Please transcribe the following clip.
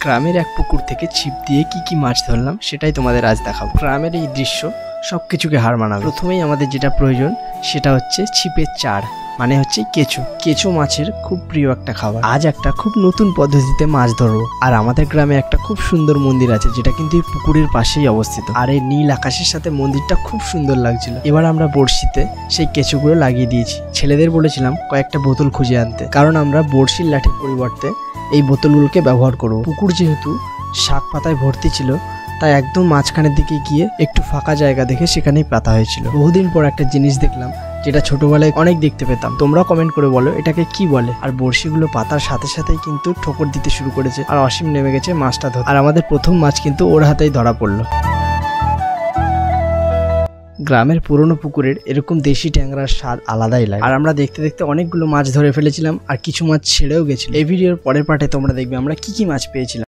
গ্রামের এক পুকুর থেকে ছিপ দিয়ে কি মাছ ধরলাম সেটাই তোমাদের আজ দেখাবো। গ্রামের এই দৃশ্য সবকিছুকে হার মানাবে। প্রথমেই আমাদের যেটা প্রয়োজন সেটা হচ্ছে ছিপের চার, মানে হচ্ছে কেঁচো। কেঁচো মাছের খুব প্রিয় একটা খাবার। আজ একটা খুব নতুন পদ্ধতিতে মাছ ধরবো। আর আমাদের গ্রামে একটা খুব সুন্দর মন্দির আছে, যেটা কিন্তু এই পুকুরের পাশেই অবস্থিত। আর এই নীল আকাশের সাথে মন্দিরটা খুব সুন্দর লাগছিল। এবার আমরা বড়শিতে সেই কেঁচোগুলো লাগিয়ে দিয়েছি। ছেলেদের বলেছিলাম কয়েকটা বোতল খুঁজে আনতে, কারণ আমরা বড়শির লাঠির পরিবর্তে এই বোতলগুলোকে ব্যবহার করব। পুকুর যেহেতু শাক পাতায় ভর্তি ছিল, তাই একদম মাঝখানের দিকে গিয়ে একটু ফাঁকা জায়গা দেখে সেখানেই পাতা হয়েছিল। বহুদিন পর একটা জিনিস দেখলাম, যেটা ছোটবেলায় অনেক দেখতে পেতাম। তোমরা কমেন্ট করে বলো এটাকে কি বলে। আর বড়শিগুলো পাতার সাথে সাথেই কিন্তু ঠোকর দিতে শুরু করেছে, আর অসীম নেমে গেছে মাছটা ধরে। আর আমাদের প্রথম মাছ কিন্তু ওর হাতেই ধরা পড়লো। গ্রামের পুরনো পুকুরের এরকম দেশি ট্যাংরার স্বাদ আলাদাই লাগে। আর আমরা দেখতে দেখতে অনেকগুলো মাছ ধরে ফেলেছিলাম, আর কিছু মাছ ছেড়েও গেছিল। এই ভিডিওর পরের পার্টে তোমরা দেখবে আমরা কি মাছ পেয়েছিলাম।